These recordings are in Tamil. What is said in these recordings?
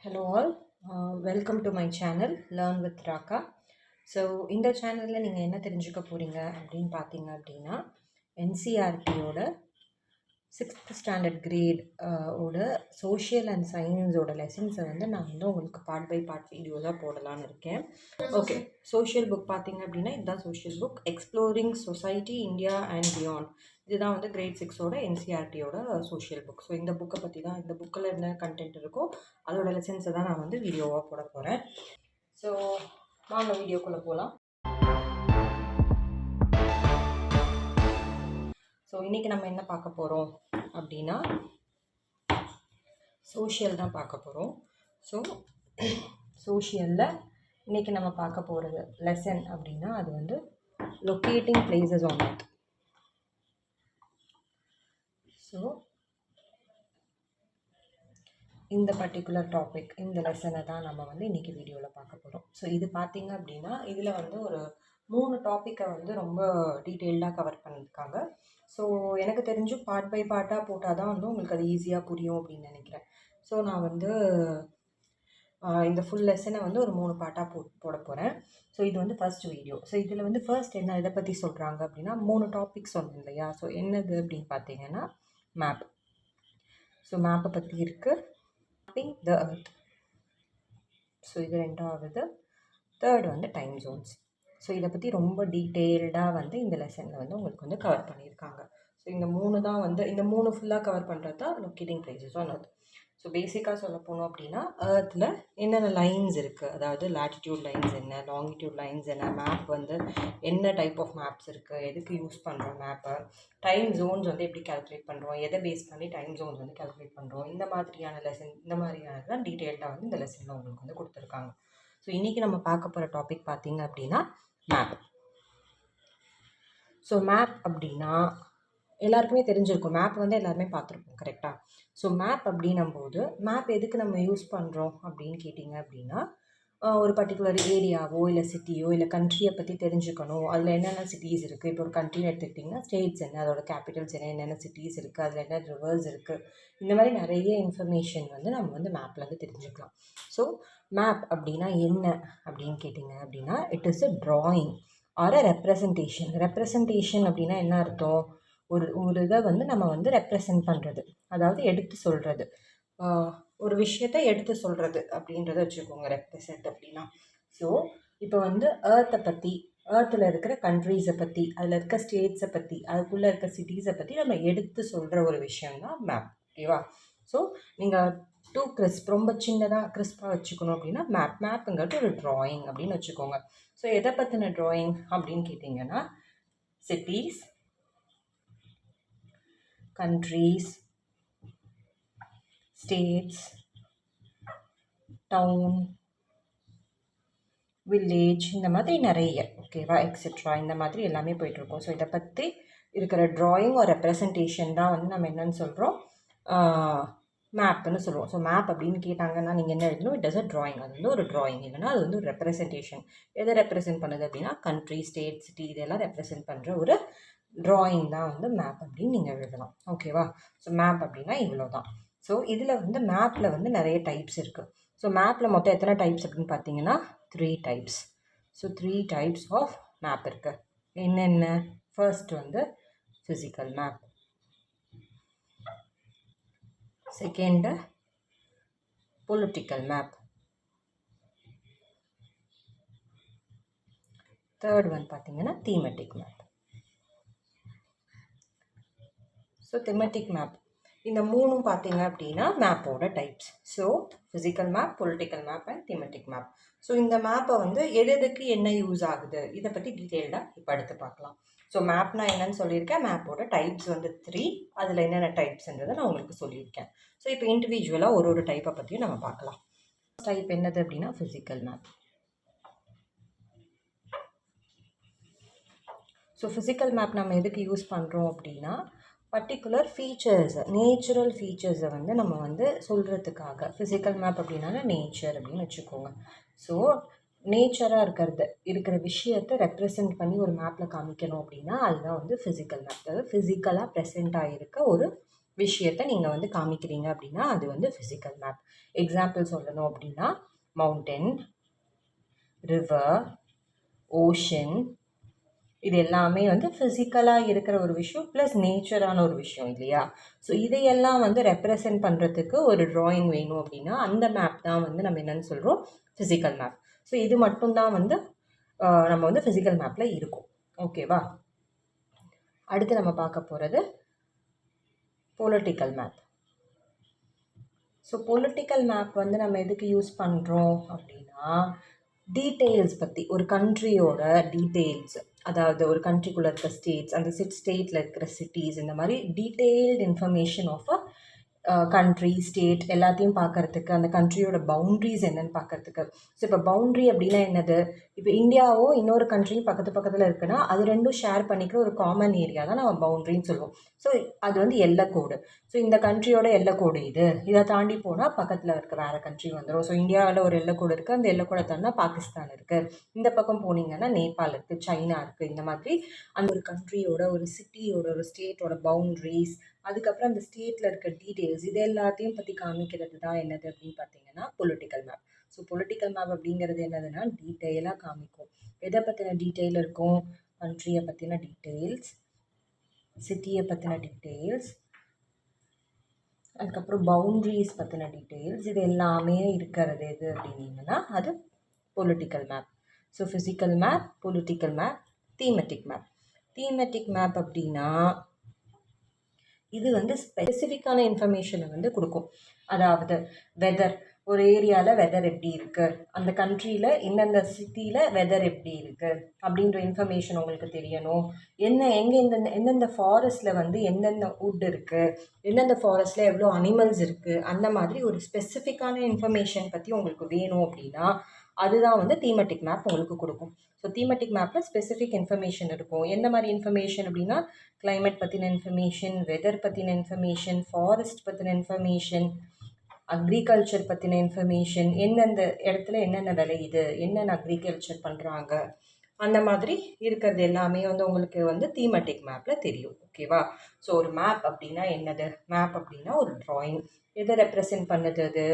Hello all, welcome to my channel Learn with Raka. So இந்த சேனலில் நீங்கள் என்ன தெரிஞ்சுக்க போகிறீங்க அப்படின்னு பார்த்தீங்க அப்படின்னா என்சிஆர்டியோட 6th ஸ்டாண்டர்ட் கிரேட் ஓட சோஷியல் அண்ட் சயின்ஸோட லெசன்ஸை வந்து நான் வந்து உங்களுக்கு பார்ட் பை பார்ட் வீடியோஸாக போடலான்னு இருக்கேன். ஓகே, சோஷியல் புக் பார்த்தீங்க அப்படின்னா இதுதான் social book, exploring society India and beyond. இதுதான் வந்து கிரேட் 6ஓட என்சிஆர்டியோட சோஷியல் புக். ஸோ இந்த புக்கை பற்றி தான், இந்த புக்கில் என்ன கண்டென்ட் இருக்கோ அதோட லெசன்ஸை தான் நான் வந்து வீடியோவாக போட போகிறேன். ஸோ வாங்க வீடியோக்குள்ளே போகலாம். ஸோ இன்றைக்கி நம்ம என்ன பார்க்க போகிறோம் அப்படின்னா சோஷியல் தான் பார்க்க போகிறோம். ஸோ சோஷியலில் இன்றைக்கி நம்ம பார்க்க போகிறது லெசன் அப்படின்னா அது வந்து locating places on earth. So இந்த பர்டிகுலர் டாபிக், இந்த லெசனை தான் நம்ம வந்து இன்றைக்கி வீடியோவில் பார்க்க போகிறோம். ஸோ இது பார்த்திங்க அப்படின்னா இதில் வந்து ஒரு 3 டாப்பிக்கை வந்து ரொம்ப டீட்டெயில்டாக கவர் பண்ணியிருக்காங்க. ஸோ எனக்கு தெரிஞ்சு பார்ட் பை பார்ட்டாக போட்டால் தான் வந்து உங்களுக்கு அது ஈஸியாக புரியும் அப்படின்னு நினைக்கிறேன். ஸோ நான் வந்து இந்த ஃபுல் லெசனை வந்து ஒரு 3 பார்ட்டாக போட போகிறேன். ஸோ இது வந்து ஃபர்ஸ்ட் வீடியோ. ஸோ இதில் வந்து ஃபர்ஸ்ட் என்ன இதை பற்றி சொல்கிறாங்க அப்படின்னா 3 டாபிக் சொன்னேன் இல்லையா. ஸோ என்னது அப்படின்னு பார்த்தீங்கன்னா மேப். ஸோ மேப்பை பற்றி இருக்குது, மேப்பிங் த எர்த். ஸோ இது 2வது. தேர்ட் வந்து டைம் ஜோன்ஸ். ஸோ இதை பற்றி ரொம்ப டீட்டெயில்டாக வந்து இந்த லெசனில் வந்து உங்களுக்கு வந்து கவர் பண்ணியிருக்காங்க. ஸோ இந்த 3 தான் வந்து, இந்த 3 ஃபுல்லாக கவர் பண்ணுறது தான் locating places on earth. So பேசிக்காக சொல்ல போனோம் அப்படின்னா எர்த்தில் என்னென்ன லைன்ஸ் இருக்குது, அதாவது லேட்டிடியூட் லைன்ஸ் என்ன, லாங்கிடியூட் லைன்ஸ் என்ன, மேப் வந்து என்ன டைப் ஆஃப் மேப்ஸ் இருக்குது, எதுக்கு யூஸ் பண்ணுறோம் மேப்பை, டைம் ஜோன்ஸ் வந்து எப்படி கால்குலேட் பண்ணுறோம், எதை பேஸ் பண்ணி டைம் ஜோன்ஸ் வந்து கால்குலேட் பண்ணுறோம், இந்த மாதிரியான லெசன், இந்த மாதிரியானது தான் டீட்டெயில்டாக வந்து இந்த லெசனில் உங்களுக்கு வந்து கொடுத்துருக்காங்க. ஸோ இன்றைக்கி நம்ம பார்க்க போகிற டாபிக் பார்த்திங்க அப்படின்னா மேப். ஸோ மேப் அப்படின்னா எல்லாருக்குமே தெரிஞ்சிருக்கும், மேப் வந்து எல்லாருமே பார்த்துருப்போம் கரெக்டாக. ஸோ மேப் அப்படின்னும்போது மேப் எதுக்கு நம்ம யூஸ் பண்ணுறோம் அப்படின்னு கேட்டிங்க அப்படின்னா ஒரு பர்டிகுலர் ஏரியாவோ இல்லை சிட்டியோ இல்லை கண்ட்ரியை பற்றி தெரிஞ்சுக்கணும், அதில் என்னென்ன சிட்டிஸ் இருக்குது. இப்போ ஒரு கண்ட்ரின்னு எடுத்துக்கிட்டிங்கன்னா ஸ்டேட்ஸ் என்ன, அதோட கேபிட்டல்ஸ் என்ன, என்னென்ன சிட்டிஸ் இருக்குது, அதில் என்ன ரிவர்ஸ் இருக்குது, இந்த மாதிரி நிறைய இன்ஃபர்மேஷன் வந்து நம்ம வந்து மேப்பில் வந்து தெரிஞ்சுக்கலாம். ஸோ மேப் அப்படின்னா என்ன அப்படின்னு கேட்டிங்க அப்படின்னா it is a drawing or a representation. Representation அப்படின்னா என்ன அர்த்தம், ஒரு இதை வந்து நம்ம வந்து ரெப்ரசன்ட் பண்ணுறது, அதாவது எடுத்து சொல்கிறது, ஒரு விஷயத்தை எடுத்து சொல்கிறது அப்படின்றத வச்சுக்கோங்க ரெப்ரசன்ட் அப்படின்னா. ஸோ இப்போ வந்து ஏர்த்தை பற்றி, ஏர்த்தில் இருக்கிற கண்ட்ரீஸை பற்றி, அதில் இருக்க ஸ்டேட்ஸை பற்றி, அதுக்குள்ளே இருக்க சிட்டிஸை பற்றி நம்ம எடுத்து சொல்கிற ஒரு விஷயம்தான் மேப். ஓகேவா. ஸோ நீங்கள் கிறிஸ்ப், ரொம்ப சின்னதாக கிறிஸ்பாக வச்சுக்கணும் அப்படின்னா மேப்புங்கிறது ஒரு ட்ராயிங் அப்படின்னு வச்சுக்கோங்க. ஸோ எதை பற்றின ட்ராயிங் அப்படின்னு கேட்டிங்கன்னா cities, countries, states, town, village, இந்த மாதிரி நிறைய, ஓகேவா, எக்ஸெட்ரா, இந்த மாதிரி எல்லாமே போயிட்டுருக்கோம். ஸோ இதை பற்றி இருக்கிற ட்ராயிங் ஒரு ரெப்ரசன்டேஷன் தான் வந்து நம்ம என்னன்னு சொல்கிறோம், மேப்னு சொல்லுவோம். ஸோ மேப் அப்படின்னு கேட்டாங்கன்னா நீங்கள் என்ன எழுதணும், இட் இஸ் அ ட்ராயிங். அது வந்து ஒரு ட்ராயிங், இல்லைன்னா அது வந்து ஒரு ரெப்ரசன்டேஷன். எதை ரெப்ரசென்ட் பண்ணுது அப்படின்னா கண்ட்ரி, ஸ்டேட், சிட்டி, இதெல்லாம் ரெப்ரசென்ட் பண்ணுற ஒரு ட்ராயிங் தான் வந்து மேப் அப்படின்னு நீங்கள் எழுதலாம். ஓகேவா. ஸோ மேப் அப்படின்னா இவ்வளோ தான். ஸோ இதில் வந்து மேப்பில் வந்து நிறைய டைப்ஸ் இருக்குது. ஸோ மேப்பில் மொத்தம் எத்தனை டைப்ஸ் அப்படின்னு பார்த்தீங்கன்னா 3 types. So 3 types of map இருக்குது. என்னென்ன, ஃபர்ஸ்ட் வந்து physical map, second political map, third one பார்த்தீங்கன்னா thematic map. So thematic map, இந்த 3 பார்த்தீங்க அப்படின்னா மேப்போட types. So physical map, political map and thematic map. So இந்த மேப்பை வந்து எதுக்கு என்ன யூஸ் ஆகுது இதை பற்றி டீட்டெயில்டாக இப்போ அடுத்து பார்க்கலாம். ஸோ மேப்னா என்னன்னு சொல்லியிருக்கேன், மேப்போட டைப்ஸ் வந்து 3, அதில் என்னென்ன டைப்ஸ்ன்றதை நான் உங்களுக்கு சொல்லியிருக்கேன். ஸோ இப்போ இண்டிவிஜுவலாக ஒரு டைப்பை பற்றியும் நம்ம பார்க்கலாம். டைப் என்னது அப்படின்னா physical map. So physical map நம்ம எதுக்கு யூஸ் பண்ணுறோம் அப்படின்னா பர்டிகுலர் ஃபீச்சர்ஸ், நேச்சுரல் ஃபீச்சர்ஸை வந்து நம்ம வந்து சொல்கிறதுக்காக. ஃபிசிக்கல் மேப் அப்படின்னா நேச்சர் அப்படின்னு வச்சுக்கோங்க. ஸோ நேச்சராக இருக்கிற விஷயத்தை ரெப்ரசென்ட் பண்ணி ஒரு மேப்பில் காமிக்கணும் அப்படின்னா அதுதான் வந்து ஃபிசிக்கல் மேப். அதாவது ஃபிசிக்கலாக ப்ரெசென்ட் ஆகிருக்க ஒரு விஷயத்தை நீங்கள் வந்து காமிக்கிறீங்க அப்படின்னா அது வந்து ஃபிசிக்கல் மேப். எக்ஸாம்பிள் சொல்லணும் அப்படின்னா மவுண்டன், ரிவர், ஓஷன், இது எல்லாமே வந்து ஃபிசிக்கலாக இருக்கிற ஒரு விஷயம் ப்ளஸ் நேச்சரான ஒரு விஷயம் இல்லையா? ஸோ இதையெல்லாம் வந்து ரெப்ரசன்ட் பண்ணுறதுக்கு ஒரு ட்ராயிங் வேணும் அப்படின்னா அந்த மேப் தான் வந்து நம்ம என்னென்னு சொல்கிறோம், ஃபிசிக்கல் மேப். ஸோ இது மட்டும்தான் வந்து நம்ம வந்து ஃபிசிக்கல் மேப்பில் இருக்கும். ஓகேவா? அடுத்து நம்ம பார்க்க போகிறது political map. So political map வந்து நம்ம எதுக்கு யூஸ் பண்ணுறோம் அப்படின்னா டீட்டெயில்ஸ் பற்றி, ஒரு கண்ட்ரியோட டீட்டெயில்ஸ், அதாவது ஒரு கண்ட்ரிக்குள்ளே இருக்க ஸ்டேட்ஸ், அந்த ஸ்டேட்டில் இருக்கிற சிட்டிஸ், இந்த மாதிரி detailed information of country, state எல்லாத்தையும் பார்க்கறதுக்கு, அந்த கண்ட்ரியோட பவுண்ட்ரிஸ் என்னென்னு பார்க்கறதுக்கு. ஸோ இப்போ பவுண்ட்ரி அப்படின்னா என்னது? இப்போ இந்தியாவோ இன்னொரு கண்ட்ரியும் பக்கத்து பக்கத்தில் இருக்குன்னா அது ரெண்டும் ஷேர் பண்ணிக்கிற ஒரு காமன் ஏரியா தான் நம்ம பவுண்ட்ரின்னு சொல்லுவோம். ஸோ அது வந்து எல்லைக்கோடு. ஸோ இந்த கண்ட்ரியோட எல்லைக்கோடு இது, இதை தாண்டி போனால் பக்கத்தில் இருக்க வேறு கண்ட்ரி வந்துடும். ஸோ இந்தியாவில் ஒரு எல்லைக்கோடு இருக்குது, அந்த எல்லைக்கோடை தாண்டினா பாகிஸ்தான் இருக்குது, இந்த பக்கம் போனீங்கன்னா நேபாள் இருக்குது, சைனா இருக்குது. இந்த மாதிரி அந்த ஒரு கண்ட்ரியோட, ஒரு சிட்டியோட, ஒரு ஸ்டேட்டோட பவுண்ட்ரிஸ், அதுக்கப்புறம் அந்த ஸ்டேட்டில் இருக்க டீட்டெயில்ஸ், இது எல்லாத்தையும் பற்றி காமிக்கிறது தான் என்னது அப்படின்னு பார்த்தீங்கன்னா political map. So political map அப்படிங்கிறது என்னதுன்னா டீட்டெயிலாக காமிக்கும். எதை பற்றின டீட்டெயில் இருக்கும்? கண்ட்ரியை பற்றின டீட்டெயில்ஸ், சிட்டியை பற்றின டீட்டெயில்ஸ், அதுக்கப்புறம் பவுண்ட்ரிஸ் பற்றின டீட்டெயில்ஸ், இது எல்லாமே இருக்கிறது எது அப்படின்னீங்கன்னா அது political map. So physical map, political map, thematic map. Thematic map அப்படின்னா இது வந்து ஸ்பெசிஃபிக்கான இன்ஃபர்மேஷனை வந்து கொடுக்கும். அதாவது வெதர், ஒரு ஏரியாவில் வெதர் எப்படி இருக்குது, அந்த கண்ட்ரியில் எந்தெந்த சிட்டியில் வெதர் எப்படி இருக்குது அப்படின்ற இன்ஃபர்மேஷன் உங்களுக்கு தெரியணும். எங்கே எந்தெந்த ஃபாரஸ்ட்டில் வந்து எந்தெந்த வுட் இருக்குது, எந்தெந்த ஃபாரஸ்ட்டில் எவ்வளோ அனிமல்ஸ் இருக்குது, அந்த மாதிரி ஒரு ஸ்பெசிஃபிக்கான இன்ஃபர்மேஷன் பற்றி உங்களுக்கு வேணும் அப்படின்னா அதுதான் வந்து தீமெட்டிக் மேப் உங்களுக்கு கொடுக்கும். ஸோ தீமெட்டிக் மேப்பில் ஸ்பெசிஃபிக் இன்ஃபர்மேஷன் இருக்கும். எந்த மாதிரி இன்ஃபர்மேஷன் அப்படின்னா கிளைமேட் பற்றின இன்ஃபர்மேஷன், வெதர் பற்றின இன்ஃபர்மேஷன், ஃபாரஸ்ட் பற்றின இன்ஃபர்மேஷன், அக்ரிகல்ச்சர் பற்றின இன்ஃபர்மேஷன், எந்தெந்த இடத்துல என்னென்ன விளையுது, என்னென்ன அக்ரிகல்ச்சர் பண்ணுறாங்க, அந்த மாதிரி இருக்கிறது எல்லாமே வந்து உங்களுக்கு வந்து தீமெட்டிக் மேப்பில் தெரியும். ஓகேவா? ஸோ ஒரு மேப் அப்படின்னா என்னது? மேப் அப்படின்னா ஒரு ட்ராயிங். எதை ரெப்ரசன்ட் பண்ணுது அது?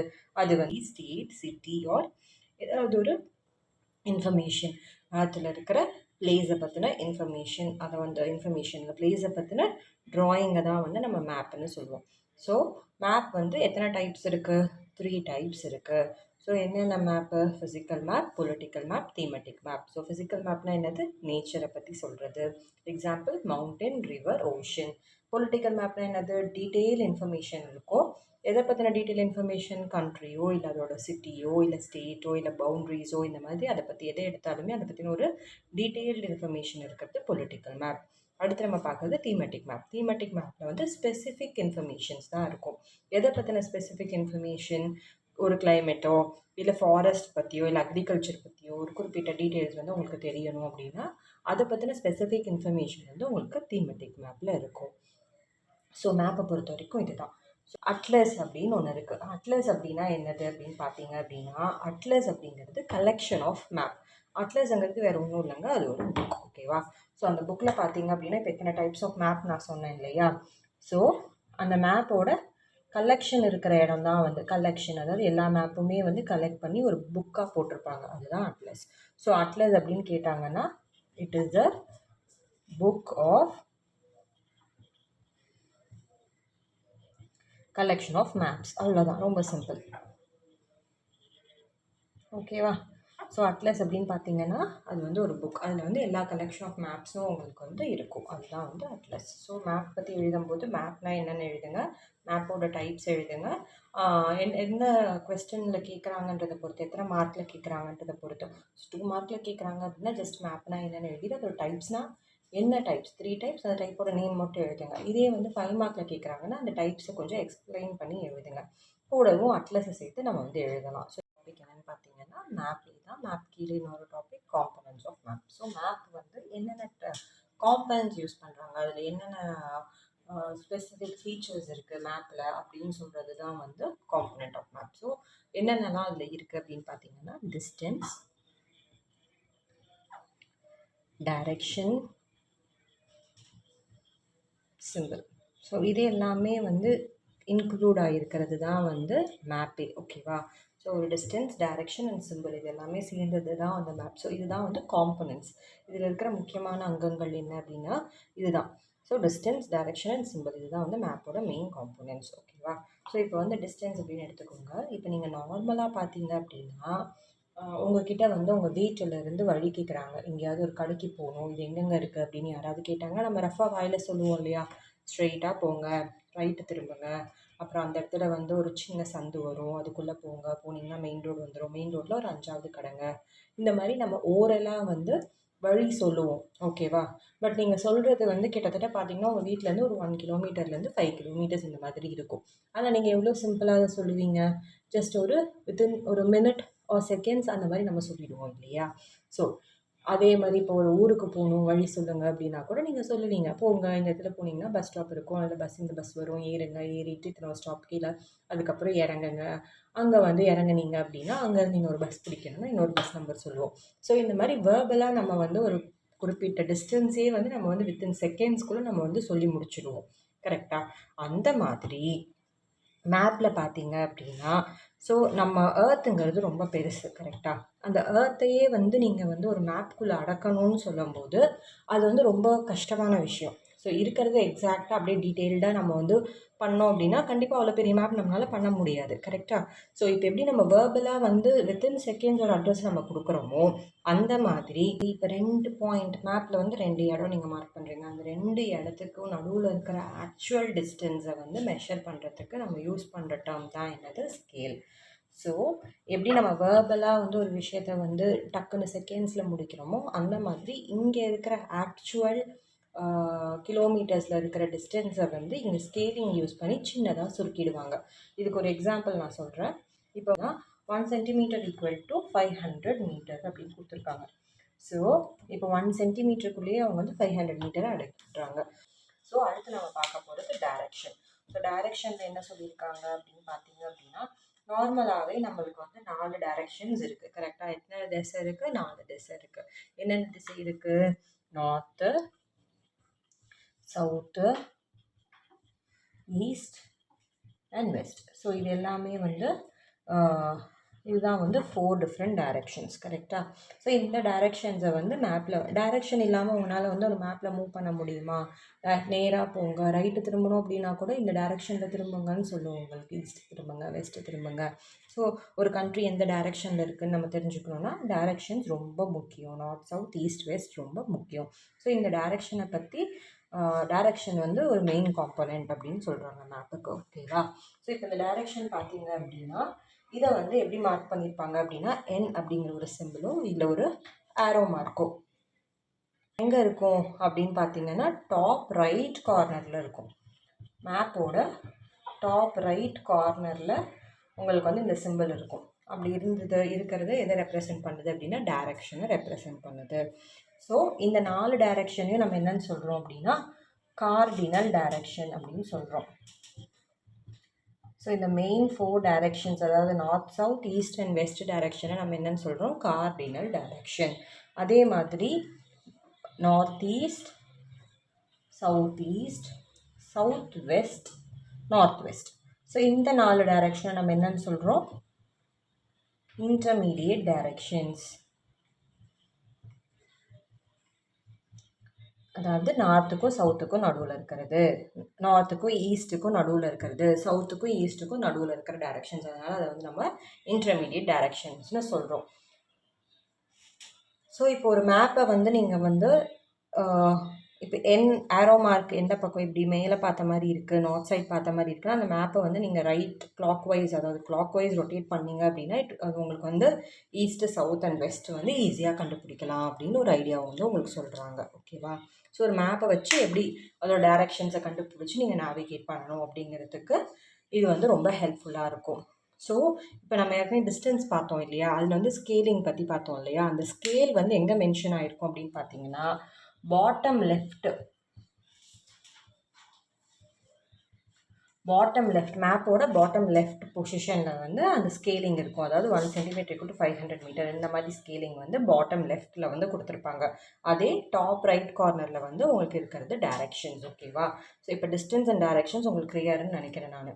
அது வந்து ஸ்டேட், சிட்டி ஆர் ஏதாவது ஒரு இன்ஃபர்மேஷன், அதில் இருக்கிற பிளேஸை பற்றின இன்ஃபர்மேஷன், அதை வந்து இன்ஃபர்மேஷனில் பிளேஸை பற்றின ட்ராயிங்கை தான் வந்து நம்ம மேப்புன்னு சொல்லுவோம். ஸோ மேப் வந்து எத்தனை டைப்ஸ் இருக்குது? 3 டைப்ஸ் இருக்குது. ஸோ என்னென்ன map? Physical map, political map, thematic map. So physical மேப்னா என்னது? நேச்சரை பற்றி சொல்கிறது. Example mountain, river, ocean. Political மேப்னா என்னது? டீட்டெயில் இன்ஃபர்மேஷன் இருக்கும். எதை பற்றின டீட்டெயில் இன்ஃபர்மேஷன்? கண்ட்ரியோ இல்லை அதோட சிட்டியோ இல்லை ஸ்டேட்டோ இல்லை பவுண்ட்ரிஸோ, இந்த மாதிரி அதை பற்றி எதை எடுத்தாலுமே அதை பற்றின ஒரு டீட்டெயில்டு இன்ஃபர்மேஷன் இருக்கிறது பொலிட்டிக்கல் மேப். அடுத்து நம்ம பார்க்குறது தீமெட்டிக் மேப். தீமெட்டிக் மேப்பில் வந்து ஸ்பெசிஃபிக் இன்ஃபர்மேஷன்ஸ் தான் இருக்கும். எதை பற்றின ஸ்பெசிஃபிக் இன்ஃபர்மேஷன்? ஒரு கிளைமேட்டோ இல்லை ஃபாரஸ்ட் பற்றியோ இல்லை அக்ரிகல்ச்சர் பற்றியோ ஒரு குறிப்பிட்ட டீட்டெயில்ஸ் வந்து உங்களுக்கு தெரியணும் அப்படின்னா அதை பற்றின ஸ்பெசிஃபிக் இன்ஃபர்மேஷன் வந்து உங்களுக்கு தீமெட்டிக் மேப்பில் இருக்கும். ஸோ மேப்பை பொறுத்த வரைக்கும் இதுதான். ஸோ அட்லஸ் அப்படின்னு ஒன்று இருக்குது. அட்லஸ் அப்படின்னா என்னது அப்படின்னு பார்த்தீங்க அப்படின்னா அட்லஸ் அப்படிங்கிறது கலெக்ஷன் ஆஃப் மேப். அட்லஸ்ங்கிறது வேறு ஒன்றும் இல்லைங்க, அது ஒரு புக். ஓகேவா? ஸோ அந்த புக்கில் பார்த்தீங்க அப்படின்னா இப்போ எத்தனை டைப்ஸ் ஆஃப் மேப் நான் சொன்னேன் இல்லையா? ஸோ அந்த மேப்போட கலெக்ஷன் இருக்கிற இடம் தான் வந்து கலெக்ஷன். அதாவது எல்லா மேப்புமே வந்து கலெக்ட் பண்ணி ஒரு புக்காக போட்டிருப்பாங்க, அதுதான் அட்லஸ். ஸோ அட்லஸ் அப்படின்னு கேட்டாங்கன்னா it is the book of collection of maps. அவ்வளோதான், ரொம்ப சிம்பிள். ஓகேவா? ஸோ அட்லஸ் அப்படின்னு பார்த்தீங்கன்னா அது வந்து ஒரு புக், அதில் வந்து எல்லா கலெக்ஷன் ஆஃப் மேப்ஸும் உங்களுக்கு வந்து இருக்கும், அதுதான் வந்து அட்லஸ். ஸோ மேப் பற்றி எழுதும்போது மேப்னால் என்னென்னு எழுதுங்க, மேப்போட டைப்ஸ் எழுதுங்க. என்ன கொஸ்டினில் கேட்குறாங்கன்றதை பொறுத்து, எத்தனை மார்க்கில் கேட்குறாங்கன்றதை பொறுத்து. 2 மார்க்கில் கேட்குறாங்க அப்படின்னா ஜஸ்ட் மேப்னால் என்னென்னு எழுதிட்டு அதோட டைப்ஸ்னால் என்ன டைப்ஸ், 3 டைப்ஸ், அந்த டைப்போட நேம் மட்டும் எழுதுங்க. இதே வந்து 5 மார்க்கில் கேட்குறாங்கன்னா அந்த டைப்ஸை கொஞ்சம் எக்ஸ்பிளைன் பண்ணி எழுதுங்க. கூடவும் அட்லஸை சேர்த்து நம்ம வந்து எழுதலாம். ஸோ டாபிக் என்னென்னு பார்த்தீங்கன்னா மேப் தான். மேப் கீழே இன்னொரு topic components of map. So map வந்து என்னென்ன காம்பனன்ட்ஸ் யூஸ் பண்ணுறாங்க, அதில் என்னென்ன ஸ்பெசிஃபிக் ஃபீச்சர்ஸ் இருக்குது மேப்பில் அப்படின்னு சொல்கிறது தான் வந்து காம்பனன்ட் ஆஃப் மேப். ஸோ என்னென்னலாம் அதில் இருக்குது அப்படின்னு பார்த்தீங்கன்னா டிஸ்டன்ஸ், டைரக்ஷன், symbol. ஸோ இது எல்லாமே வந்து இன்க்ளூட் ஆகிருக்கிறது தான் வந்து மேப்பே. ஓகேவா? ஸோ ஒரு டிஸ்டன்ஸ், டைரெக்ஷன் அண்ட் சிம்பிள் இது எல்லாமே சேர்ந்தது தான் அந்த மேப். ஸோ இதுதான் வந்து காம்பனன்ட்ஸ். இதில் இருக்கிற முக்கியமான அங்கங்கள் என்ன அப்படின்னா இதுதான். So distance, direction and simple இதுதான் வந்து மேப்போட மெயின் காம்பனன்ட்ஸ். ஓகேவா? ஸோ இப்போ வந்து டிஸ்டன்ஸ் அப்படின்னு எடுத்துக்கோங்க. இப்போ நீங்கள் நார்மலாக பார்த்தீங்க அப்படின்னா உங்ககிட்ட வந்து உங்கள் வீட்டிலேருந்து வழி கேட்குறாங்க. எங்கேயாவது ஒரு கடைக்கு போகணும், இது எங்கெங்கே இருக்குது அப்படின்னு யாராவது கேட்டாங்க, நம்ம ரஃபாக வாயில் சொல்லுவோம் இல்லையா? ஸ்ட்ரெயிட்டாக போங்க, ரைட்டு திரும்புங்க, அப்புறம் அந்த இடத்துல வந்து ஒரு சின்ன சந்து வரும், அதுக்குள்ளே போங்க, போனீங்கன்னா மெயின் ரோடு வந்துடும், மெயின் ரோட்டில் ஒரு 5வது கடைங்க. இந்த மாதிரி நம்ம ஓரலாக வந்து வழி சொல்லுவோம். ஓகேவா? பட் நீங்கள் சொல்கிறது வந்து கிட்டத்தட்ட பார்த்தீங்கன்னா உங்கள் வீட்டிலேருந்து ஒரு 1 கிலோமீட்டர்லேருந்து 5 கிலோமீட்டர்ஸ் இந்த மாதிரி இருக்கும். ஆனால் நீங்கள் எவ்வளோ சிம்பிளாக அதை சொல்லுவீங்க? ஜஸ்ட் ஒரு வித்தின் ஒரு மினிட் ஆர் செகண்ட்ஸ் அந்த மாதிரி நம்ம சொல்லிடுவோம் இல்லையா? ஸோ அதே மாதிரி இப்போ ஒரு ஊருக்கு போகணும், வழி சொல்லுங்கள் அப்படின்னா கூட நீங்கள் சொல்லுவீங்க. போங்க, இந்த இடத்துல போனீங்கன்னா பஸ் ஸ்டாப் இருக்கும், அதில் இந்த பஸ் வரும், ஏறுங்க, ஏறிட்டு இத்தனை ஸ்டாப் கீழே, அதுக்கப்புறம் இறங்குங்க. அங்கே வந்து இறங்குனீங்க அப்படின்னா அங்கேருந்து இன்னொரு பஸ் பிடிக்கணும்னா இன்னொரு பஸ் நம்பர் சொல்லுவோம். ஸோ இந்த மாதிரி வேர்பலாக நம்ம வந்து ஒரு குறிப்பிட்ட டிஸ்டன்ஸே வந்து நம்ம வந்து வித்தின் செகண்ட்ஸ்குள்ளே நம்ம வந்து சொல்லி முடிச்சிடுவோம். கரெக்டாக? அந்த மாதிரி மேப்பில் பார்த்தீங்க அப்படின்னா ஸோ நம்ம ஏர்த்துங்கிறது ரொம்ப பெருசு. கரெக்டாக? அந்த ஏர்த்தையே வந்து நீங்கள் வந்து ஒரு மேப்குள்ளே அடக்கணும்னு சொல்லும்போது அது வந்து ரொம்ப கஷ்டமான விஷயம். ஸோ இருக்கிறது எக்ஸாக்டாக அப்படியே டீட்டெயில்டாக நம்ம வந்து பண்ணோம் அப்படின்னா கண்டிப்பாக அவ்வளோ பெரிய மேப் நம்மளால் பண்ண முடியாது. கரெக்டாக? ஸோ இப்போ எப்படி நம்ம வேர்பலாக வந்து வித்தின் செகண்ட்ஸ் ஒரு அட்ரஸ் நம்ம கொடுக்குறோமோ அந்த மாதிரி இப்போ 2 பாயிண்ட் மேப்பில் வந்து 2 இடம் நீங்கள் மார்க் பண்ணுறீங்க. அந்த 2 இடத்துக்கும் நடுவில் இருக்கிற ஆக்சுவல் டிஸ்டன்ஸை வந்து மெஷர் பண்ணுறதுக்கு நம்ம யூஸ் பண்ணுற டேர்ம் தான் என்னது? ஸ்கேல். ஸோ எப்படி நம்ம வேர்பலாக வந்து ஒரு விஷயத்த வந்து டக்குன்னு செகண்ட்ஸில் முடிக்கிறோமோ அந்த மாதிரி இங்கே இருக்கிற ஆக்சுவல் கிலோமீட்டர்ஸில் இருக்கிற டிஸ்டன்ஸை வந்து இங்கே ஸ்கேலிங் யூஸ் பண்ணி சின்னதாக சுருக்கிடுவாங்க. இதுக்கு ஒரு எக்ஸாம்பிள் நான் சொல்கிறேன். இப்போ தான் 1 சென்டிமீட்டர் ஈக்குவல் டு 500 மீட்டர் அப்படின்னு கொடுத்துருக்காங்க. ஸோ இப்போ 1 சென்டிமீட்டருக்குள்ளேயே அவங்க வந்து 500 மீட்டரை அடைக்கிறாங்க. ஸோ அடுத்து நம்ம பார்க்க போகிறது டைரக்ஷன். ஸோ டைரக்ஷனில் என்ன சொல்லியிருக்காங்க அப்படின்னு பார்த்தீங்க அப்படின்னா நார்மலாகவே நம்மளுக்கு வந்து 4 டைரக்ஷன்ஸ் இருக்குது. கரெக்டாக? எத்தனை திசை இருக்குது? 4 திசை இருக்குது. என்னென்ன திசை இருக்குது? North, south, east and west. So இது எல்லாமே வந்து இதுதான் வந்து 4 டிஃப்ரெண்ட் டைரக்ஷன்ஸ். கரெக்டாக? ஸோ இந்த டைரக்ஷன்ஸை வந்து மேப்பில் டைரக்ஷன் இல்லாமல் உங்களால் வந்து ஒரு மேப்பில் மூவ் பண்ண முடியுமா? நேராக போங்க, ரைட்டு திரும்பணும் அப்படின்னா கூட இந்த டைரக்ஷனில் திரும்புங்கன்னு சொல்லுவோம் உங்களுக்கு. ஈஸ்ட் திரும்புங்க, வெஸ்ட்டு திரும்புங்க. ஸோ ஒரு கண்ட்ரி எந்த டைரக்ஷனில் இருக்குதுன்னு நம்ம தெரிஞ்சுக்கணுன்னா டைரக்ஷன்ஸ் ரொம்ப முக்கியம். நார்த், சவுத், ஈஸ்ட், வெஸ்ட் ரொம்ப முக்கியம். ஸோ இந்த டைரக்ஷனை பற்றி டைரக்ஷன் வந்து ஒரு மெயின் காம்பனண்ட் அப்படின்னு சொல்கிறாங்க மேப்புக்கு. ஓகேவா? ஸோ இப்போ இந்த டைரக்ஷன் பார்த்தீங்க அப்படின்னா இதை வந்து எப்படி மார்க் பண்ணியிருப்பாங்க அப்படின்னா N அப்படிங்கிற ஒரு சிம்பிளும் இதில் ஒரு ஆரோ மார்க்கும் எங்கே இருக்கும் அப்படின்னு பார்த்தீங்கன்னா டாப் ரைட் கார்னரில் இருக்கும். மேப்போட டாப் ரைட் கார்னரில் உங்களுக்கு வந்து இந்த சிம்பிள் இருக்கும். அப்படி இருக்கிறது எதை ரெப்ரசன்ட் பண்ணுது அப்படின்னா டைரக்ஷனை ரெப்ரசன்ட் பண்ணுது. ஸோ இந்த 4 டைரக்ஷனையும் நம்ம என்னன்னு சொல்கிறோம் அப்படின்னா கார்டினல் டைரக்ஷன் அப்படின்னு சொல்கிறோம். ஸோ இந்த மெயின் 4 டைரக்ஷன்ஸ் அதாவது north, south, east and west டைரக்ஷனை நம்ம என்னன்னு சொல்கிறோம்? Cardinal direction. அதே மாதிரி north east, south east, south west, north west. So இந்த 4 டைரக்ஷனை நம்ம என்னன்னு சொல்கிறோம்? Intermediate directions. அதாவது நார்த்துக்கும் சவுத்துக்கும் நடுவில் இருக்கிறது, நார்த்துக்கும் ஈஸ்ட்டுக்கும் நடுவில் இருக்கிறது, சவுத்துக்கும் ஈஸ்ட்டுக்கும் நடுவில் இருக்கிற டைரக்ஷன்ஸ். அதனால் அதை வந்து நம்ம இன்டர்மீடியேட் டைரக்ஷன்ஸ்னு சொல்கிறோம். ஸோ இப்போ ஒரு மேப்பை வந்து நீங்கள் வந்து இப்போ ஆரோ மார்க் எந்த பக்கம் இப்படி மேலே பார்த்த மாதிரி இருக்குது, நார்த் சைட் பார்த்த மாதிரி இருக்குன்னா அந்த மேப்பை வந்து நீங்கள் ரைட் கிளாக் வைஸ் அதாவது கிளாக் வைஸ் ரொட்டேட் பண்ணிங்க அப்படின்னா அது உங்களுக்கு வந்து ஈஸ்ட்டு, சவுத் அண்ட் வெஸ்ட் வந்து ஈஸியாக கண்டுபிடிக்கலாம் அப்படின்னு ஒரு ஐடியா வந்து உங்களுக்கு சொல்கிறாங்க. ஓகேவா? ஸோ ஒரு மேப்பை வச்சு எப்படி அதோட டைரக்ஷன்ஸை கண்டுபிடிச்சி நீங்கள் நேவிகேட் பண்ணணும் அப்படிங்கிறதுக்கு இது வந்து ரொம்ப ஹெல்ப்ஃபுல்லாக இருக்கும். ஸோ இப்போ நம்ம ஏற்கனவே டிஸ்டன்ஸ் பார்த்தோம் இல்லையா? அதில் வந்து ஸ்கேலிங் பற்றி பார்த்தோம் இல்லையா? அந்த ஸ்கேல் வந்து எங்கே மென்ஷன் ஆகிருக்கும் அப்படின்னு பார்த்தீங்கன்னா பாட்டம் லெஃப்ட் பாட்டம் லெஃப்ட் மேப்போட பாட்டம் லெஃப்ட் பொசிஷனில் வந்து அந்த ஸ்கேலிங் இருக்கும். அதாவது 1 சென்டிமீட்டர் = 500 மீட்டர் இந்த மாதிரி ஸ்கேலிங் வந்து பாட்டம் லெஃப்ட்டில் வந்து கொடுத்துருப்பாங்க. அதே டாப் ரைட் கார்னரில் வந்து உங்களுக்கு இருக்கிறது டைரக்ஷன்ஸ். ஓகேவா? ஸோ இப்போ டிஸ்டன்ஸ் அண்ட் டைரக்ஷன்ஸ் உங்களுக்கு கிளியர்னு நினைக்கிறேன் நான்.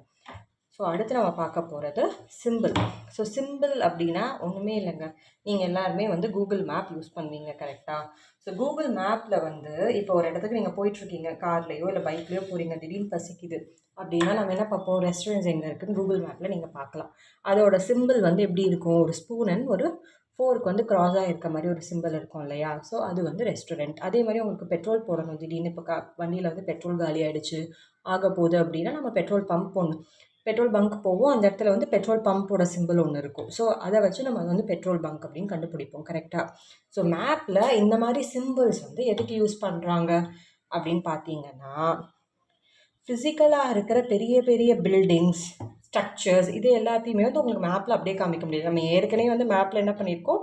ஸோ அடுத்து நம்ம பார்க்க போகிறது சிம்பிள். ஸோ சிம்பிள் அப்படின்னா ஒன்றுமே இல்லைங்க. நீங்கள் எல்லாருமே வந்து கூகுள் மேப் யூஸ் பண்ணுவீங்க, கரெக்டாக? ஸோ கூகுள் மேப்பில் வந்து இப்போ ஒரு இடத்துக்கு நீங்கள் போயிட்டுருக்கீங்க, கார்லேயோ இல்லை பைக்லேயோ போகிறீங்க, திடீர்னு பசிக்குது அப்படின்னா நம்ம என்ன பார்ப்போம், ரெஸ்டாரண்ட்ஸ் எங்கே இருக்குதுன்னு கூகுள் மேப்பில் நீங்கள் பார்க்கலாம். அதோட சிம்பிள் வந்து எப்படி இருக்கும், ஒரு ஸ்பூன் அண்ட் ஒரு ஃபோருக்கு வந்து க்ராஸாக இருக்க மாதிரி ஒரு சிம்பிள் இருக்கும் இல்லையா? ஸோ அது வந்து ரெஸ்டாரண்ட். அதே மாதிரி உங்களுக்கு பெட்ரோல் போடணும், திடீர்னு இப்போ வண்டியில் வந்து பெட்ரோல் காலி ஆகிடுச்சு ஆக போகுது அப்படின்னா நம்ம பெட்ரோல் பம்ப் போடணும், பெட்ரோல் பங்க் போவோம். அந்த இடத்துல வந்து பெட்ரோல் பம்போட சிம்பிள் ஒன்று இருக்கும். ஸோ அதை வச்சு நம்ம வந்து பெட்ரோல் பங்க் அப்படின்னு கண்டுபிடிப்போம், கரெக்டாக? ஸோ மேப்பில் இந்த மாதிரி சிம்பிள்ஸ் வந்து எதுக்கு யூஸ் பண்ணுறாங்க அப்படின்னு பார்த்தீங்கன்னா, ஃபிசிக்கலாக இருக்கிற பெரிய பெரிய பில்டிங்ஸ், ஸ்ட்ரக்சர்ஸ் இது எல்லாத்தையுமே வந்து உங்களுக்கு மேப்பில் அப்படியே காமிக்க முடியாது. நம்ம ஏற்கனவே வந்து மேப்பில் என்ன பண்ணியிருக்கோம்,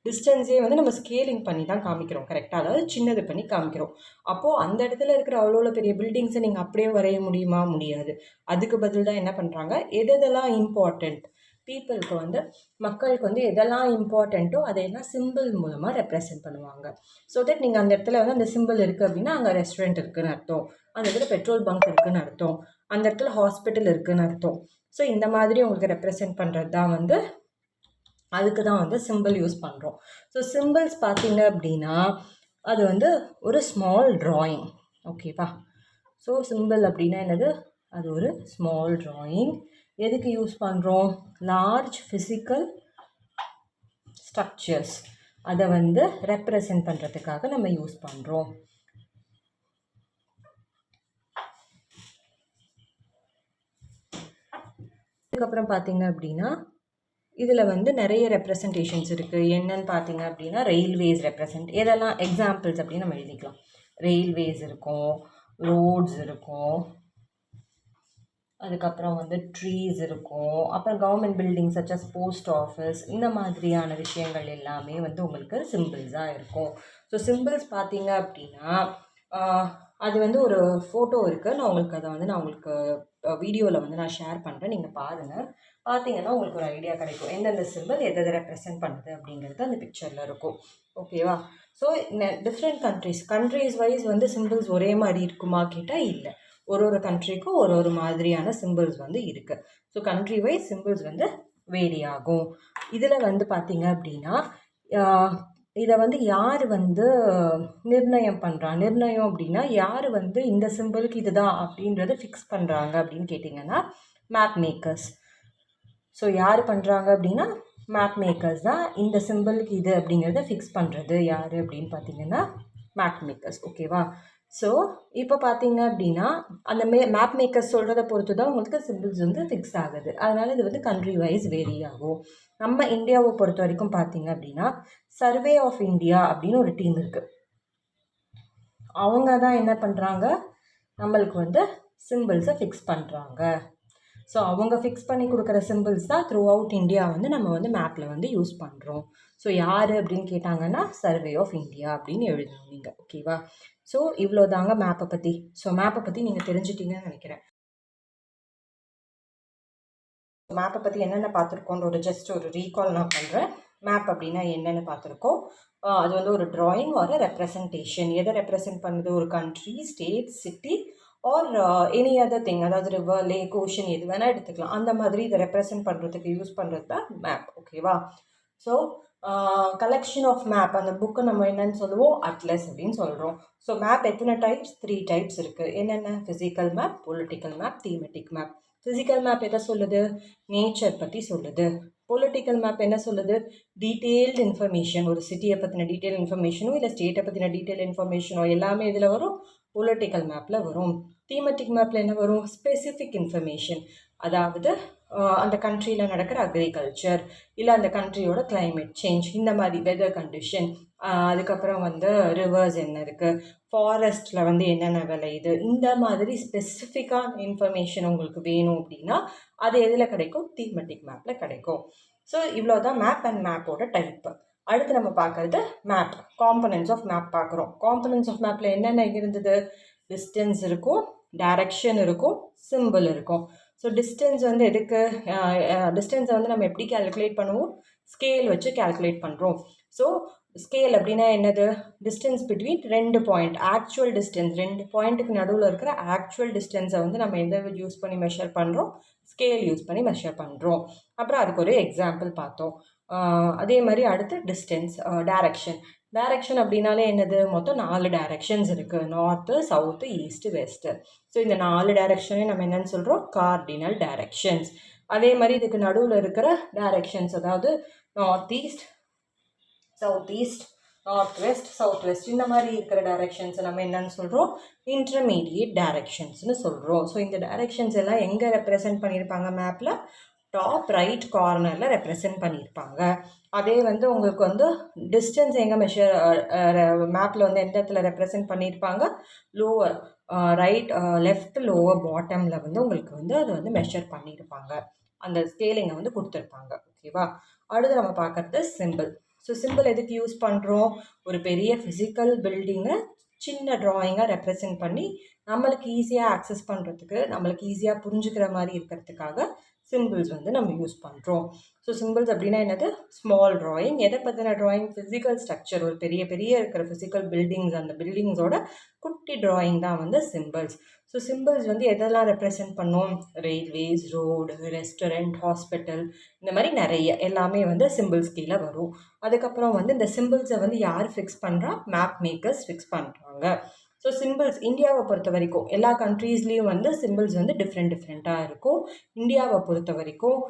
டிஸ்டன்ஸே வந்து நம்ம ஸ்கேலிங் பண்ணி தான் காமிக்கிறோம், கரெக்டாக? அதாவது சின்னது பண்ணி காமிக்கிறோம். அப்போது அந்த இடத்துல இருக்கிற அவ்வளோ பெரிய பில்டிங்ஸை நீங்கள் அப்படியே வரைய முடியுமா? முடியாது. அதுக்கு பதில் தான் என்ன பண்ணுறாங்க, எதெல்லாம் இம்பார்ட்டண்ட், பீப்புளுக்கு வந்து மக்களுக்கு வந்து எதெல்லாம் இம்பார்ட்டண்ட்டோ அதையெல்லாம் சிம்பிள் மூலமாக ரெப்ரசென்ட் பண்ணுவாங்க. ஸோ தட் நீங்கள் அந்த இடத்துல வந்து அந்த சிம்பிள் இருக்குது அப்படின்னா அங்கே ரெஸ்டாரண்ட் இருக்குதுன்னு அர்த்தம், அந்த இடத்துல பெட்ரோல் பங்க் இருக்குதுன்னு அர்த்தம், அந்த இடத்துல ஹாஸ்பிட்டல் இருக்குதுன்னு அர்த்தம். ஸோ இந்த மாதிரி உங்களுக்கு ரெப்ரசென்ட் பண்ணுறது தான் வந்து, அதுக்கு தான் வந்து சிம்பிள் யூஸ் பண்ணுறோம். ஸோ சிம்பிள்ஸ் பார்த்தீங்க அப்படின்னா அது வந்து ஒரு ஸ்மால் ட்ராயிங். ஓகேவா? ஸோ சிம்பிள் அப்படின்னா என்னது, அது ஒரு ஸ்மால் ட்ராயிங். எதுக்கு யூஸ் பண்ணுறோம், லார்ஜ் ஃபிசிக்கல் ஸ்ட்ரக்சர்ஸ் அதை வந்து ரெப்ரசென்ட் பண்ணுறதுக்காக நம்ம யூஸ் பண்ணுறோம். அதுக்கப்புறம் பார்த்தீங்க அப்படின்னா இதில் வந்து நிறைய ரெப்ரசன்டேஷன்ஸ் இருக்குது. என்னன்னு பார்த்தீங்க அப்படின்னா ரயில்வேஸ் ரெப்ரசன்ட், எதெல்லாம் எக்ஸாம்பிள்ஸ் அப்படின்னு நம்ம எழுதிக்கலாம். ரயில்வேஸ் இருக்கும், ரோட்ஸ் இருக்கும், அதுக்கப்புறம் வந்து ட்ரீஸ் இருக்கும், அப்புறம் government buildings such as post office, இந்த மாதிரியான விஷயங்கள் எல்லாமே வந்து உங்களுக்கு சிம்பிள்ஸாக இருக்கும். ஸோ சிம்பிள்ஸ் பார்த்தீங்க அப்படின்னா அது வந்து ஒரு ஃபோட்டோ இருக்குது, நான் உங்களுக்கு வீடியோவில் வந்து நான் ஷேர் பண்ணுறேன், நீங்கள் பாருங்கள். பார்த்தீங்கன்னா உங்களுக்கு ஒரு ஐடியா கிடைக்கும் எந்தெந்த சிம்பிள் எதை ரெப்ரசென்ட் பண்ணுது அப்படிங்கிறது அந்த பிக்சரில் இருக்கும். ஓகேவா? ஸோ டிஃப்ரெண்ட் கண்ட்ரீஸ் வைஸ் வந்து சிம்பிள்ஸ் ஒரே மாதிரி இருக்குமா கேட்டால் இல்லை. ஒரு கண்ட்ரிக்கும் ஒரு மாதிரியான சிம்பிள்ஸ் வந்து இருக்குது. ஸோ கண்ட்ரி வைஸ் சிம்பிள்ஸ் வந்து வேரி ஆகும். இதில் வந்து பார்த்தீங்க அப்படின்னா இதை வந்து யார் வந்து நிர்ணயம் அப்படின்னா யார் வந்து இந்த சிம்பிளுக்கு இதுதான் அப்படின்றத ஃபிக்ஸ் பண்ணுறாங்க அப்படின்னு கேட்டிங்கன்னா மேப் மேக்கர்ஸ். ஸோ யார் பண்ணுறாங்க அப்படின்னா மேப் மேக்கர்ஸ் தான் இந்த சிம்பிளுக்கு இது அப்படிங்கிறத ஃபிக்ஸ் பண்ணுறது யார் அப்படின்னு பார்த்தீங்கன்னா மேப் மேக்கர்ஸ். ஓகேவா? ஸோ இப்போ பார்த்தீங்க அப்படின்னா அந்த மேப் மேக்கர்ஸ் சொல்கிறத பொறுத்து தான் உங்களுக்கு சிம்பிள்ஸ் வந்து ஃபிக்ஸ் ஆகுது. அதனால் இது வந்து கண்ட்ரி வைஸ் வேரி ஆகும். நம்ம இந்தியாவை பொறுத்த வரைக்கும் பார்த்தீங்க அப்படின்னா சர்வே ஆஃப் இந்தியா அப்படின்னு ஒரு டீம் இருக்குது. அவங்க தான் என்ன பண்ணுறாங்க, நம்மளுக்கு வந்து சிம்பிள்ஸை ஃபிக்ஸ் பண்ணுறாங்க. ஸோ அவங்க ஃபிக்ஸ் பண்ணி கொடுக்குற சிம்பிள்ஸ் தான் த்ரூ அவுட் இந்தியா வந்து நம்ம வந்து மேப்பில் வந்து யூஸ் பண்ணுறோம். ஸோ யார் அப்படின்னு கேட்டாங்கன்னா சர்வே ஆஃப் இந்தியா அப்படின்னு எழுதணும் நீங்கள். ஓகேவா? ஸோ இவ்வளோ தாங்க மேப்பை பற்றி. ஸோ மேப்பை பற்றி நீங்கள் தெரிஞ்சிட்டிங்கன்னு நினைக்கிறேன். மேப்பை பற்றி என்னென்ன பார்த்துருக்கோன்ற ஜஸ்ட் ஒரு ரீகால் நான் பண்ணுறேன். மேப் அப்படின்னா என்னென்னு பார்த்துருக்கோம். அது வந்து ஒரு ட்ராயிங் ஒரு ரெப்ரசன்டேஷன். எதை ரெப்ரசன்ட் பண்ணுது, ஒரு country, state, city or any other thing, அதாவது ரிவர், லேக், ஓஷன் எது வேணால் எடுத்துக்கலாம். அந்த மாதிரி இதை ரெப்ரசன்ட் பண்ணுறதுக்கு யூஸ் பண்ணுறது தான் மேப். ஓகேவா? ஸோ கலெக்ஷன் ஆஃப் மேப், அந்த புக்கை நம்ம என்னென்னு சொல்லுவோம், அட்லஸ் அப்படின்னு சொல்கிறோம். ஸோ மேப் எத்தனை டைப்ஸ், 3 டைப்ஸ் இருக்குது. என்னென்ன, physical map, political map, thematic map. Physical map எதை சொல்லுது, நேச்சர் பற்றி சொல்லுது. பொலிட்டிக்கல் மேப் என்ன சொல்லுது, டீட்டெயில்டு இன்ஃபர்மேஷன், ஒரு சிட்டியை பற்றின டீட்டெயில் இன்ஃபர்மேஷனோ இல்லை ஸ்டேட்டை பற்றின டீட்டெயில் இன்ஃபர்மேஷனோ எல்லாமே இதில் வரும், பொலிட்டிக்கல் மேப்பில் வரும். தீமெட்டிக் மேப்பில் என்ன வரும், ஸ்பெசிஃபிக் இன்ஃபர்மேஷன், அதாவது அந்த கண்ட்ரியில் நடக்கிற அக்ரிகல்ச்சர் இல்லை அந்த கண்ட்ரியோட கிளைமேட் சேஞ்ச், இந்த மாதிரி வெதர் கண்டிஷன், அதுக்கப்புறம் வந்து ரிவர்ஸ் என்ன இருக்குது, ஃபாரஸ்ட்டில் வந்து என்னென்ன விளையுது, இந்த மாதிரி ஸ்பெசிஃபிக்கான இன்ஃபர்மேஷன் உங்களுக்கு வேணும் அப்படின்னா அது எதில் கிடைக்கும், தீமெட்டிக் மேப்பில் கிடைக்கும். ஸோ இவ்வளோ தான் மேப் அண்ட் மேப்போட டைப்பு. அடுத்து நம்ம பார்க்குறது மேப், காம்பனன்ட்ஸ் ஆஃப் மேப் பார்க்குறோம். காம்பனன்ட்ஸ் ஆஃப் மேப்பில் என்னென்ன இருந்தது, டிஸ்டன்ஸ் இருக்கும், டைரக்ஷன் இருக்கும், சிம்பிள் இருக்கும். ஸோ டிஸ்டன்ஸ் வந்து எதுக்கு, டிஸ்டன்ஸை வந்து நம்ம எப்படி கால்குலேட் பண்ணுவோம், ஸ்கேல் வச்சு கால்குலேட் பண்ணுறோம். ஸோ ஸ்கேல் அப்படின்னா என்னது, distance between 2 point, actual distance 2 பாயிண்ட்டுக்கு நடுவில் இருக்கிற ஆக்சுவல் டிஸ்டன்ஸை வந்து நம்ம எந்த யூஸ் பண்ணி மெஷர் பண்ணுறோம், ஸ்கேல் யூஸ் பண்ணி மெஷர் பண்ணுறோம். அப்புறம் அதுக்கு ஒரு எக்ஸாம்பிள் பார்த்தோம். அதே மாதிரி அடுத்து டிஸ்டன்ஸ், டைரக்ஷன். டைரக்ஷன் அப்படின்னாலே என்னது, மொத்தம் 4 டைரக்ஷன்ஸ் இருக்குது, north, south, east, west. So இந்த 4 டைரக்ஷனே நம்ம என்னென்னு சொல்கிறோம், கார்டினல் டைரக்ஷன்ஸ். அதே மாதிரி இதுக்கு நடுவில் இருக்கிற டைரக்ஷன்ஸ், அதாவது north east, south east, north west, south west, இந்த மாதிரி இருக்கிற டைரக்ஷன்ஸை நம்ம என்னென்னு சொல்கிறோம், இன்டர்மீடியேட் டைரக்ஷன்ஸ்னு சொல்கிறோம். ஸோ இந்த டைரக்ஷன்ஸ் எல்லாம் எங்கே ரெப்ரசென்ட் பண்ணியிருப்பாங்க, மேப்பில் டாப் ரைட் கார்னரில் ரெப்ரசென்ட் பண்ணியிருப்பாங்க. அதே வந்து உங்களுக்கு வந்து டிஸ்டன்ஸ் எங்கே மெஷர், மேப்பில் வந்து எந்த இடத்துல ரெப்ரசென்ட் பண்ணியிருப்பாங்க, லோவர் ரைட், லெஃப்ட், லோவர் பாட்டமில் வந்து உங்களுக்கு வந்து அது வந்து மெஷர் பண்ணியிருப்பாங்க, அந்த ஸ்கேலிங்கை வந்து கொடுத்துருப்பாங்க. ஓகேவா. அடுத்து நம்ம பார்க்குறது சிம்பிள். ஸோ சிம்பிள் எதுக்கு யூஸ் பண்ணுறோம், ஒரு பெரிய ஃபிசிக்கல் பில்டிங்கை சின்ன ட்ராயிங்காக ரெப்ரசென்ட் பண்ணி நம்மளுக்கு ஈஸியாக ஆக்சஸ் பண்ணுறதுக்கு, நம்மளுக்கு ஈஸியாக புரிஞ்சுக்கிற மாதிரி இருக்கிறதுக்காக சிம்பிள்ஸ் வந்து நம்ம யூஸ் பண்ணுறோம். ஸோ சிம்பிள்ஸ் அப்படின்னா என்னது, ஸ்மால் ட்ராயிங். எதை பற்றின ட்ராயிங், ஃபிசிக்கல் ஸ்ட்ரக்சர், ஒரு பெரிய பெரிய இருக்கிற ஃபிசிக்கல் பில்டிங்ஸ், அந்த பில்டிங்ஸோட குட்டி ட்ராயிங் தான் வந்து சிம்பிள்ஸ். ஸோ சிம்பிள்ஸ் வந்து எதெல்லாம் ரெப்ரசென்ட் பண்ணோம், ரயில்வேஸ், ரோடு, ரெஸ்டாரண்ட், ஹாஸ்பிட்டல், இந்த மாதிரி நிறைய எல்லாமே வந்து சிம்பிள்ஸ் கீழே வரும். அதுக்கப்புறம் வந்து இந்த சிம்பிள்ஸை வந்து யார் ஃபிக்ஸ் பண்ணுறா, மேப் மேக்கர்ஸ் ஃபிக்ஸ் பண்ணுறாங்க. ஸோ சிம்பிள்ஸ் இந்தியாவை பொறுத்த வரைக்கும் எல்லா கண்ட்ரீஸ்லேயும் வந்து சிம்பிள்ஸ் வந்து டிஃப்ரெண்ட்டாக இருக்கும். இந்தியாவை பொறுத்த வரைக்கும்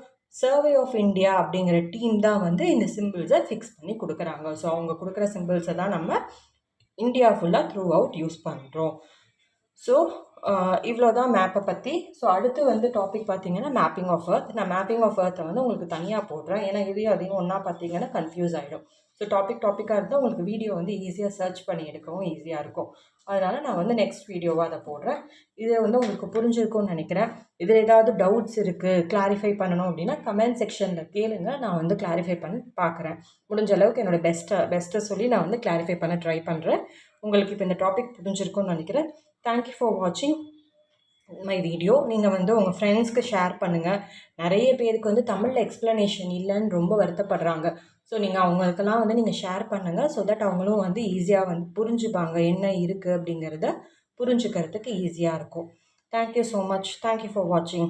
சர்வே ஆஃப் இந்தியா அப்படிங்கிற டீம் தான் வந்து இந்த சிம்பிள்ஸை ஃபிக்ஸ் பண்ணி கொடுக்குறாங்க. ஸோ அவங்க கொடுக்குற சிம்பிள்ஸை தான் நம்ம இந்தியா ஃபுல்லாக த்ரூ அவுட் யூஸ் பண்ணுறோம். ஸோ இவ்வளோ தான் மேப்பை பற்றி. ஸோ அடுத்து வந்து டாபிக் பார்த்தீங்கன்னா மேப்பிங் ஆஃப் எர்த். நான் மேப்பிங் ஆஃப் எர்த்தை வந்து உங்களுக்கு தனியாக போடுறேன், ஏன்னா இதையும் அதையும் ஒன்றா பார்த்தீங்கன்னா கன்ஃபியூஸ் ஆகிடும். ஸோ டாப்பிக்காக இருந்தால் உங்களுக்கு வீடியோ வந்து ஈஸியாக சர்ச் பண்ணி எடுக்கவும் ஈஸியாக இருக்கும். அதனால் நான் வந்து நெக்ஸ்ட் வீடியோவாக அதை போடுறேன். இதை வந்து உங்களுக்கு புரிஞ்சிருக்கும்னு நினைக்கிறேன். இதில் ஏதாவது டவுட்ஸ் இருக்குது, கிளாரிஃபை பண்ணணும் அப்படின்னா கமெண்ட் செக்ஷனில் கேளுங்க, நான் வந்து கிளாரிஃபை பண்ணி பார்க்குறேன். முடிஞ்ச அளவுக்கு என்னோடய பெஸ்ட்டை சொல்லி நான் வந்து கிளாரிஃபை பண்ண ட்ரை பண்ணுறேன். உங்களுக்கு இப்போ இந்த டாபிக் புரிஞ்சிருக்கும்னு நினைக்கிறேன். தேங்க்யூ ஃபார் வாட்சிங் மை வீடியோ. நீங்கள் வந்து உங்கள் ஃப்ரெண்ட்ஸ்க்கு ஷேர் பண்ணுங்கள். நிறைய பேருக்கு வந்து தமிழில் எக்ஸ்ப்ளனேஷன் இல்லைன்னு ரொம்ப வருத்தப்படுறாங்க. ஸோ நீங்கள் அவங்களுக்கெல்லாம் வந்து நீங்கள் ஷேர் பண்ணுங்கள், ஸோ தட் அவங்களும் வந்து ஈஸியாக வந்து புரிஞ்சுப்பாங்க, என்ன இருக்குது அப்படிங்கிறத புரிஞ்சுக்கிறதுக்கு ஈஸியாக இருக்கும். Thank you so much. Thank you for வாட்சிங்.